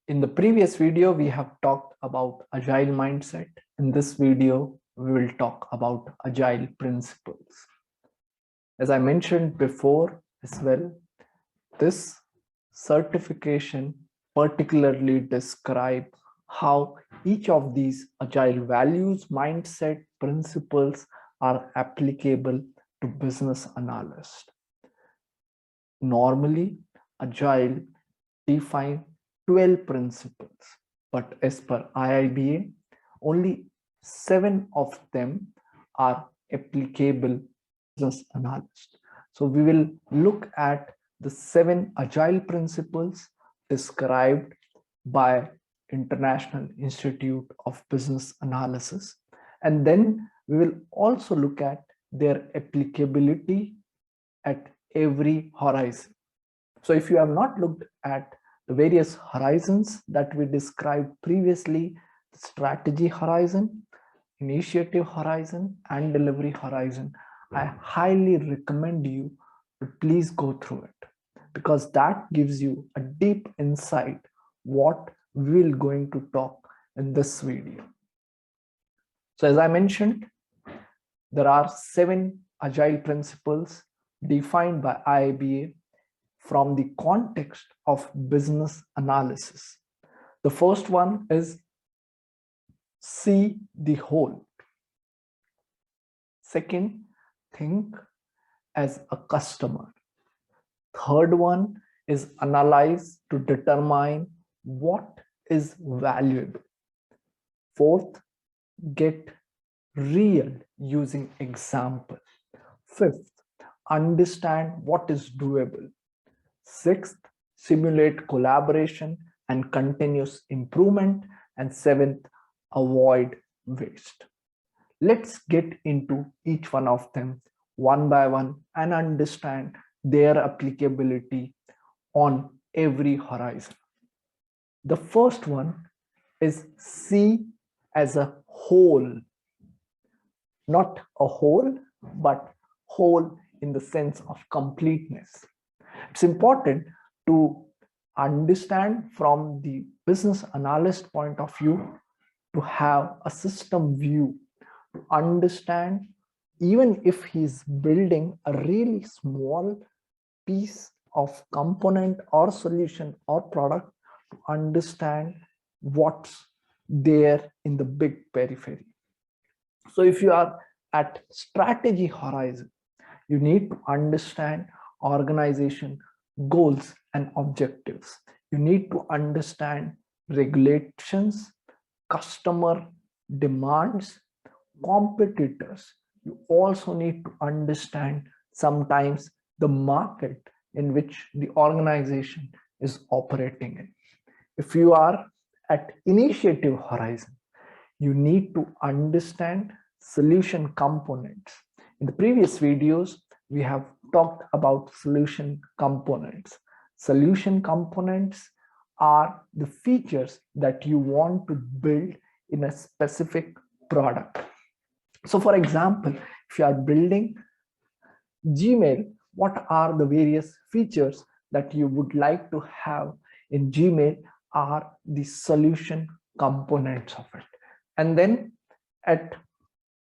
In the previous video, we have talked about agile mindset. In this video, we will talk about agile principles. As I mentioned before as well, this certification particularly describes how each of these agile values, mindset, principles are applicable to business analysts. Normally, agile define 12 principles, but as per IIBA, only 7 of them are applicable to business analyst. So we will look at the 7 agile principles described by International Institute of Business Analysis, and then we will also look at their applicability at every horizon. So if you have not looked at the various horizons that we described previously, the strategy horizon, initiative horizon, and delivery horizon, I highly recommend you to please go through it, because that gives you a deep insight what we're going to talk in this video. So as I mentioned, there are 7 agile principles defined by IIBA from the context of business analysis. The first one is see the whole. Second, think as a customer. Third one is analyze to determine what is valuable. Fourth, get real using example. Fifth, understand what is doable. Sixth, simulate collaboration and continuous improvement. And seventh, avoid waste. Let's get into each one of them one by one and understand their applicability on every horizon. The first one is see as a whole. Not a whole, but whole in the sense of completeness. It's important to understand from the business analyst point of view to have a system view, to understand even if he's building a really small piece of component or solution or product, to understand what's there in the big periphery. So if you are at strategy horizon, you need to understand organization goals and objectives. You need to understand regulations, customer demands, competitors. You also need to understand sometimes the market in which the organization is operating in. If you are at initiative horizon, you need to understand solution components. In the previous videos, we have talked about solution components. Solution components are the features that you want to build in a specific product. So for example, if you are building Gmail, what are the various features that you would like to have in Gmail are the solution components of it. And then at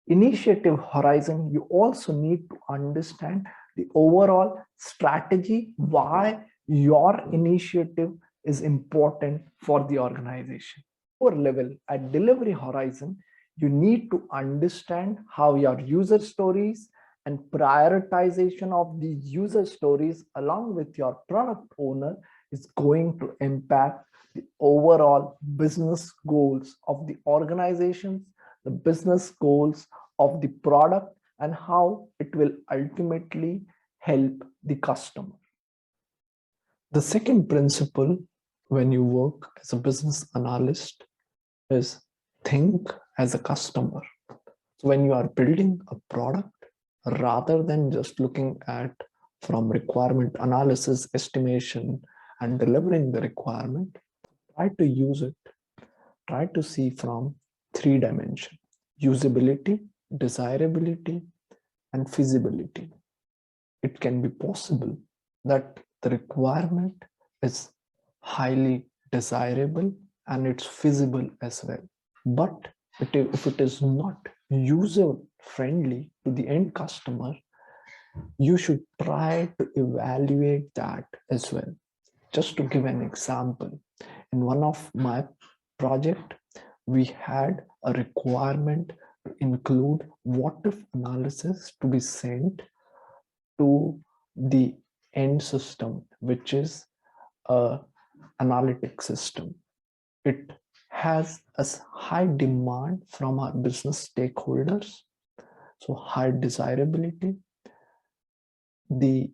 initiative horizon, you also need to understand the overall strategy, why your initiative is important for the organization. Lower level at delivery horizon, you need to understand how your user stories and prioritization of these user stories along with your product owner is going to impact the overall business goals of the organizations, the business goals of the product, and how it will ultimately help the customer. The second principle when you work as a business analyst is think as a customer. So when you are building a product, rather than just looking at from requirement analysis, estimation, and delivering the requirement, try to use it. Try to see from 3 dimensions: usability, desirability, and feasibility. It can be possible that the requirement is highly desirable and it's feasible as well. But if it is not user friendly to the end customer, you should try to evaluate that as well. Just to give an example, in one of my project, we had a requirement to include what if analysis to be sent to the end system, which is a analytic system. It has a high demand from our business stakeholders, so high desirability. The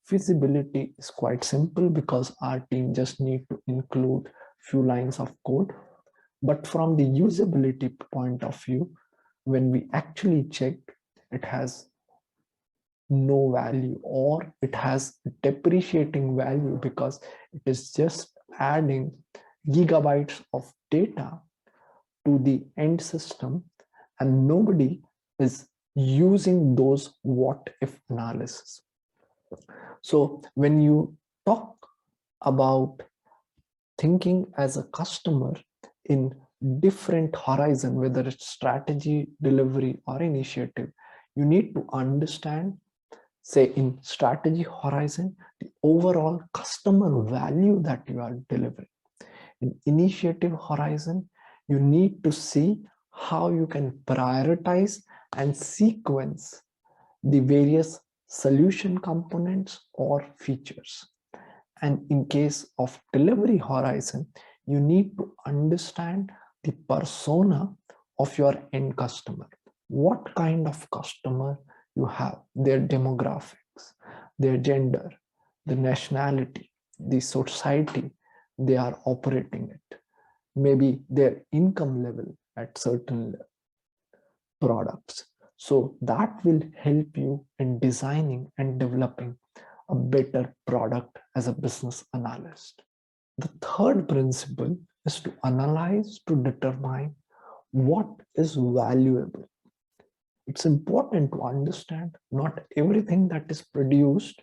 feasibility is quite simple because our team just need to include few lines of code. But from the usability point of view, when we actually checked, it has no value, or it has depreciating value because it is just adding gigabytes of data to the end system, and nobody is using those what if analysis. So when you talk about thinking as a customer in different horizon, whether it's strategy, delivery, or initiative, you need to understand, say in strategy horizon, the overall customer value that you are delivering. In initiative horizon, you need to see how you can prioritize and sequence the various solution components or features. And in case of delivery horizon, you need to understand the persona of your end customer. What kind of customer you have, their demographics, their gender, the nationality, the society they are operating at, maybe their income level at certain products. So that will help you in designing and developing a better product as a business analyst. The third principle is to analyze to determine what is valuable. It's important to understand not everything that is produced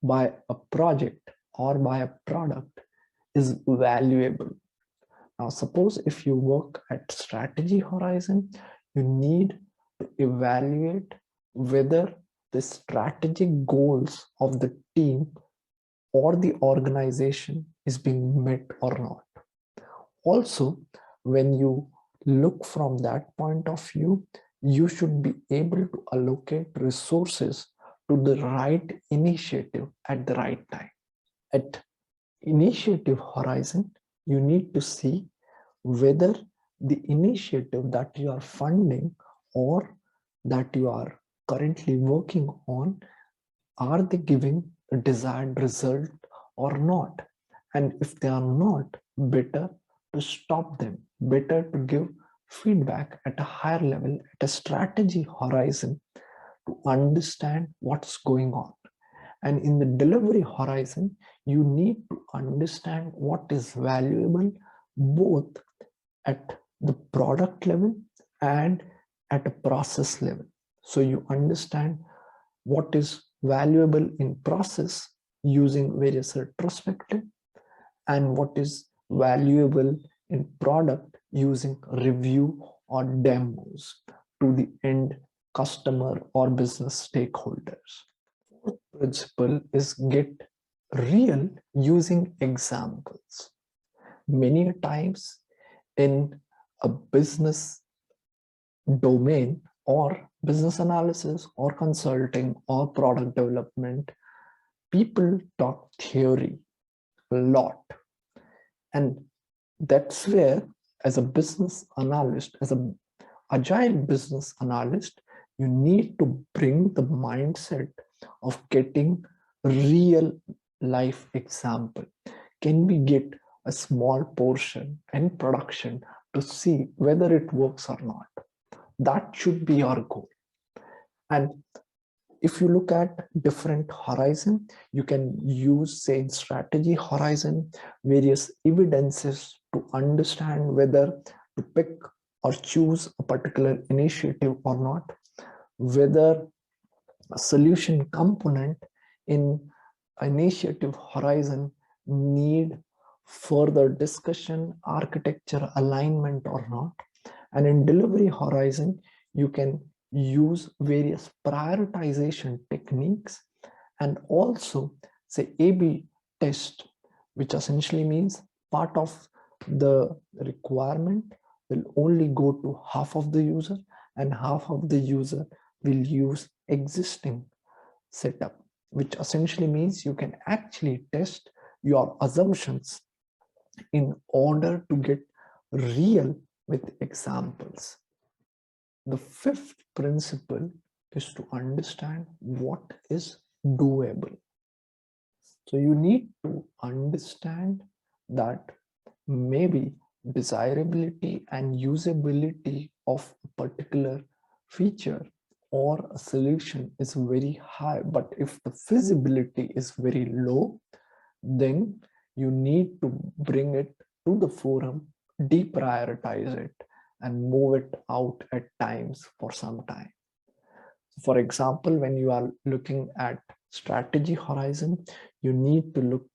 by a project or by a product is valuable. Now, suppose if you work at strategy horizon, you need to evaluate whether the strategic goals of the team or the organization is being met or not. Also, when you look from that point of view, you should be able to allocate resources to the right initiative at the right time. At initiative horizon, you need to see whether the initiative that you are funding or that you are currently working on, are they giving a desired result or not? And if they are not, better to stop them, better to give feedback at a higher level, at a strategy horizon, to understand what's going on. And in the delivery horizon, you need to understand what is valuable both at the product level and at a process level. So you understand what is valuable in process using various retrospective, and what is valuable in product using review or demos to the end customer or business stakeholders. Fourth principle is get real using examples. Many times in a business domain or business analysis or consulting or product development, people talk theory a lot. And that's where, as a business analyst, as an agile business analyst, you need to bring the mindset of getting real life example. Can we get a small portion in production to see whether it works or not? That should be our goal. And if you look at different horizon, you can use, say, in strategy horizon, various evidences to understand whether to pick or choose a particular initiative or not, whether a solution component in initiative horizon need further discussion, architecture, alignment or not. And in delivery horizon, you can use various prioritization techniques and also say A/B test, which essentially means part of the requirement will only go to half of the user and half of the user will use existing setup, which essentially means you can actually test your assumptions in order to get real with examples. The fifth principle is to understand what is doable. So you need to understand that maybe desirability and usability of a particular feature or a solution is very high, but if the feasibility is very low, then you need to bring it to the forum, deprioritize it, and move it out at times for some time. For example, when you are looking at strategy horizon, you need to look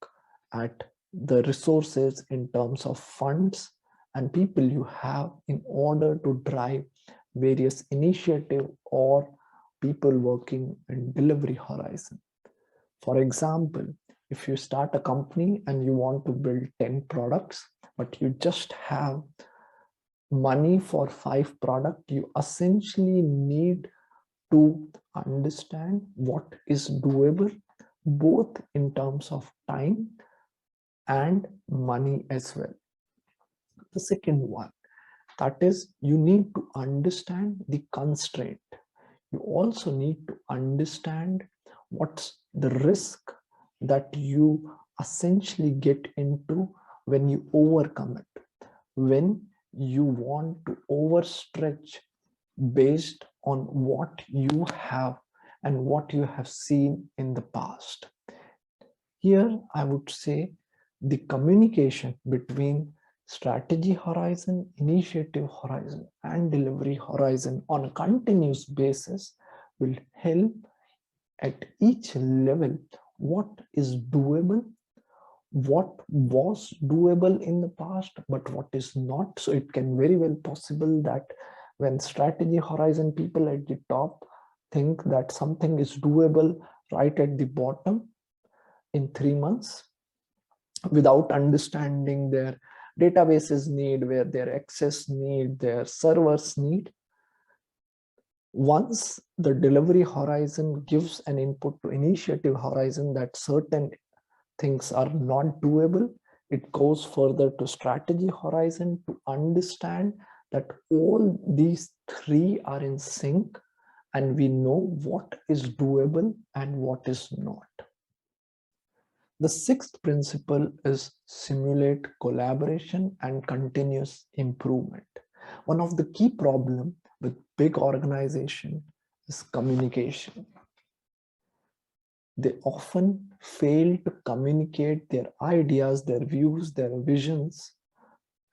at the resources in terms of funds and people you have in order to drive various initiative or people working in delivery horizon. For example, if you start a company and you want to build 10 products, but you just have money for 5 products, you essentially need to understand what is doable, both in terms of time and money as well. The second one, that is, you need to understand the constraint. You also need to understand what's the risk that you essentially get into when you overcome it, when you want to overstretch based on what you have and what you have seen in the past. Here, I would say the communication between strategy horizon, initiative horizon, and delivery horizon on a continuous basis will help at each level what is doable, what was doable in the past, but what is not. So it can very well possible that when strategy horizon people at the top think that something is doable right at the bottom in 3 months without understanding their databases need, where their access need, their servers need. Once the delivery horizon gives an input to initiative horizon that certain things are not doable, it goes further to strategy horizon to understand that all these three are in sync and we know what is doable and what is not. The sixth principle is simulate collaboration and continuous improvement. One of the key problems with big organization is communication. They often fail to communicate their ideas, their views, their visions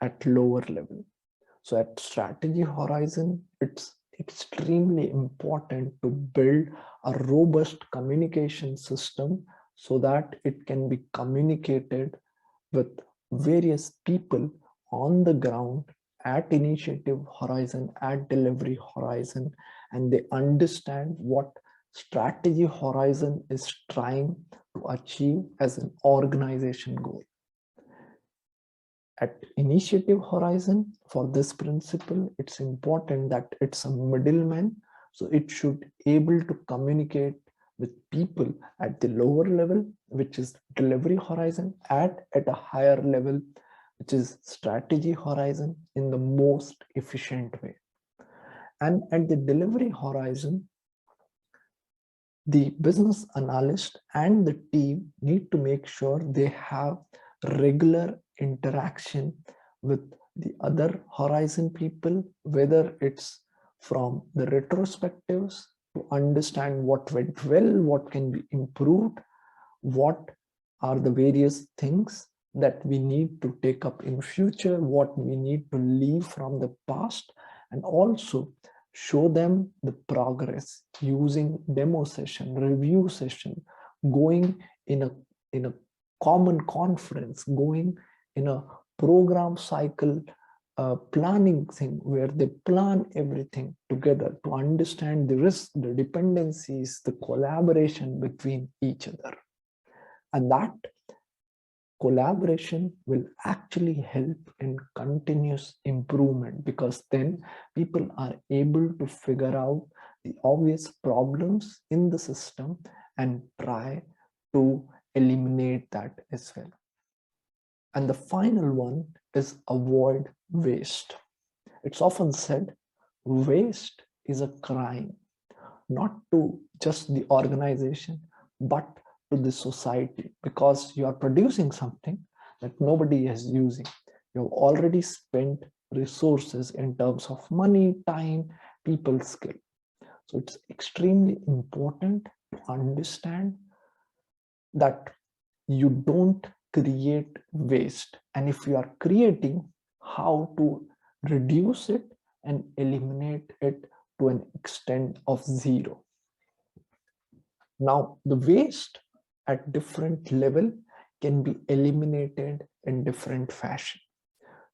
at lower level. So at strategy horizon, it's extremely important to build a robust communication system so that it can be communicated with various people on the ground at initiative horizon, at delivery horizon, and they understand what strategy horizon is trying to achieve as an organization goal. At initiative horizon, for this principle, it's important that it's a middleman, so it should able to communicate with people at the lower level, which is delivery horizon, at a higher level, which is strategy horizon, in the most efficient way. And at the delivery horizon, the business analyst and the team need to make sure they have regular interaction with the other horizon people, whether it's from the retrospectives to understand what went well, what can be improved, what are the various things that we need to take up in future, what we need to leave from the past, and also show them the progress using demo session, review session, going in a common conference, going in a program cycle planning thing where they plan everything together to understand the risk, the dependencies, the collaboration between each other. And that collaboration will actually help in continuous improvement, because then people are able to figure out the obvious problems in the system and try to eliminate that as well. And the final one is avoid waste. It's often said waste is a crime, not to just the organization, but to the society, because you are producing something that nobody is using. You've already spent resources in terms of money, time, people, skill. So it's extremely important to understand that you don't create waste, and if you are creating, how to reduce it and eliminate it to an extent of zero. Now, the waste at different level can be eliminated in different fashion.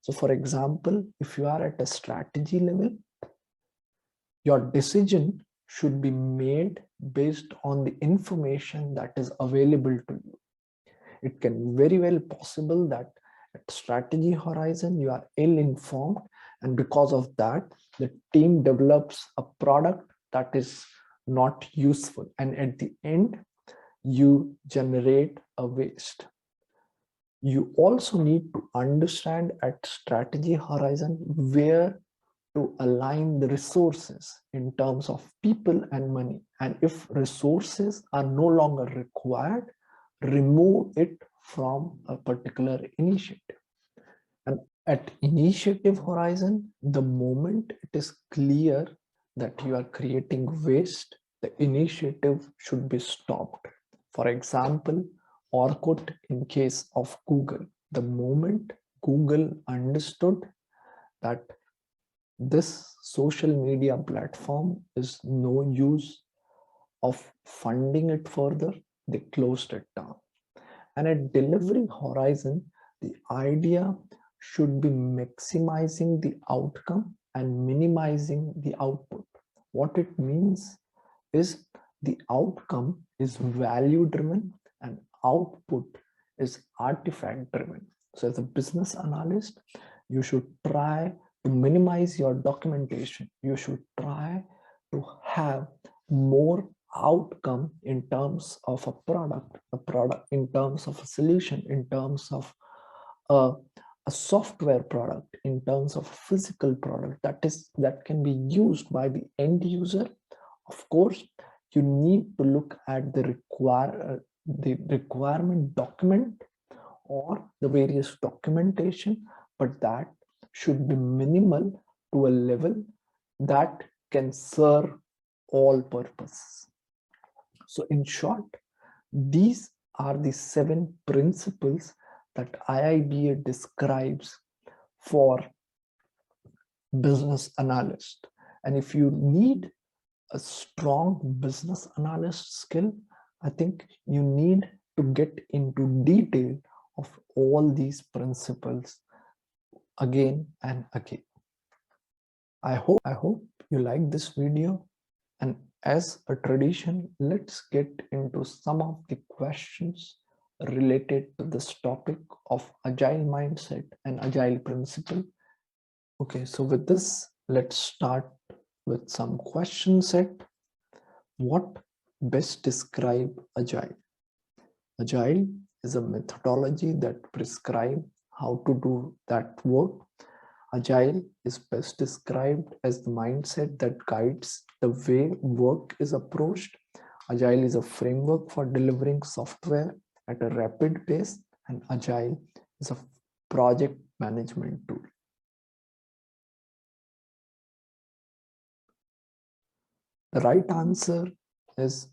So for example, if you are at a strategy level, your decision should be made based on the information that is available to you. It can very well possible that at strategy horizon, you are ill-informed, and because of that, the team develops a product that is not useful. And at the end, you generate a waste. You also need to understand at strategy horizon where to align the resources in terms of people and money. And if resources are no longer required, remove it from a particular initiative. And at initiative horizon, the moment it is clear that you are creating waste, the initiative should be stopped. For example, Orkut in case of Google. The moment Google understood that this social media platform is no use of funding it further, they closed it down. And at delivery horizon, the idea should be maximizing the outcome and minimizing the output. What it means is the outcome is value driven and output is artifact driven. So as a business analyst, you should try to minimize your documentation. You should try to have more outcome in terms of a product in terms of a solution, in terms of a software product, in terms of a physical product that can be used by the end user. Of course, you need to look at the requirement document or the various documentation, but that should be minimal to a level that can serve all purposes. So in short, these are the 7 principles that IIBA describes for business analyst. And if you need a strong business analyst skill, I think you need to get into detail of all these principles again and again. I hope you like this video, and as a tradition, let's get into some of the questions related to this topic of agile mindset and agile principle. Okay, so with this, let's start with some question set. What best describe agile? Agile is a methodology that prescribes how to do that work. Agile is best described as the mindset that guides the way work is approached. Agile is a framework for delivering software at a rapid pace, and Agile is a project management tool. The right answer is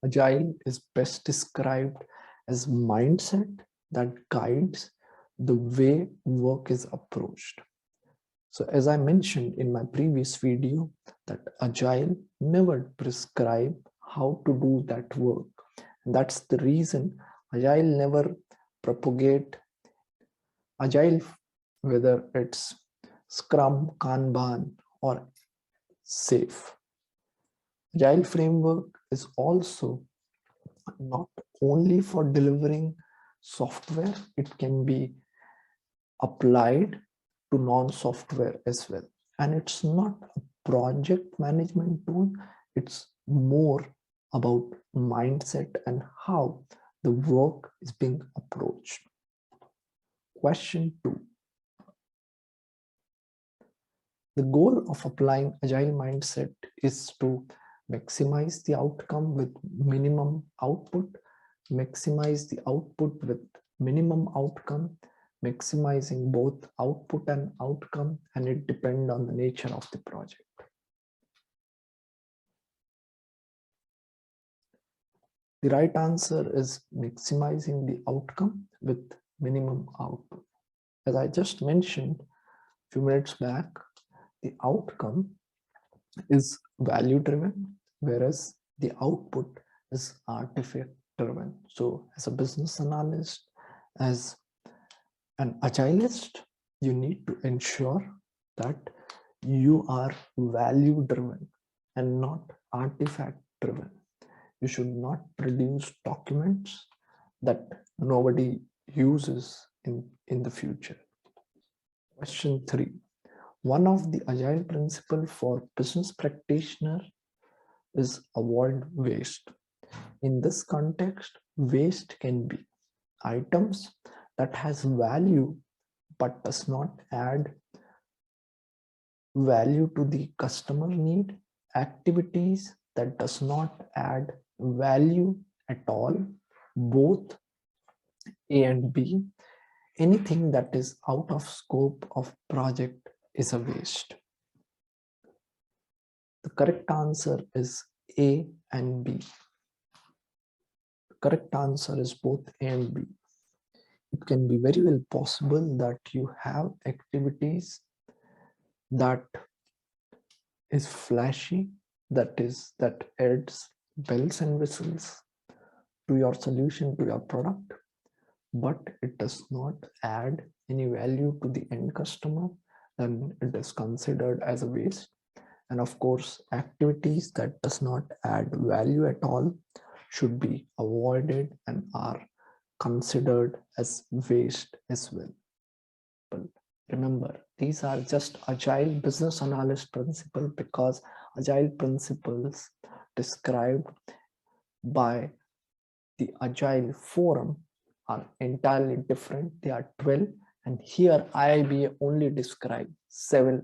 Agile is best described as mindset that guides the way work is approached. So as I mentioned in my previous video, that Agile never prescribe how to do that work. And that's the reason Agile never propagate Agile, whether it's Scrum, Kanban, or SAFe. Agile framework is also not only for delivering software, it can be applied to non-software as well. And it's not a project management tool, it's more about mindset and how the work is being approached. Question 2. The goal of applying Agile mindset is to maximize the outcome with minimum output, maximize the output with minimum outcome, maximizing both output and outcome, and it depends on the nature of the project. The right answer is maximizing the outcome with minimum output. As I just mentioned a few minutes back, the outcome is value driven, whereas the output is artifact driven. So as a business analyst, as an agilist, you need to ensure that you are value driven and not artifact driven. You should not produce documents that nobody uses in the future. Question 3. One of the agile principles for business practitioner is avoid waste. In this context, waste can be items that has value but does not add value to the customer need, activities that does not add value at all, both A and B. Anything that is out of scope of project is a waste. The correct answer is A and B. The correct answer is both A and B. It can be very well possible that you have activities that is flashy, that adds bells and whistles to your solution, to your product, but it does not add any value to the end customer, then it is considered as a waste. And of course, activities that does not add value at all should be avoided and are considered as waste as well. But remember, these are just agile business analyst principles, because agile principles described by the Agile forum are entirely different. They are 12, and here IIBA only describe seven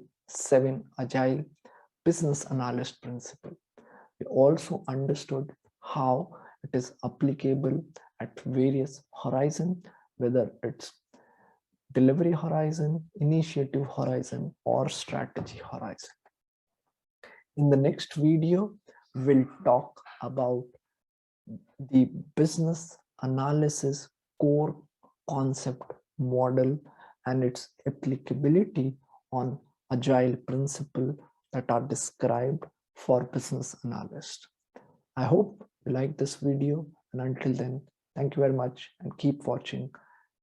agile business analyst principle. We also understood how it is applicable at various horizon, whether it's delivery horizon, initiative horizon, or strategy horizon. In the next video, we'll talk about the business analysis core concept model and its applicability on agile principles that are described for business analysts. I hope you like this video, and until then, thank you very much and keep watching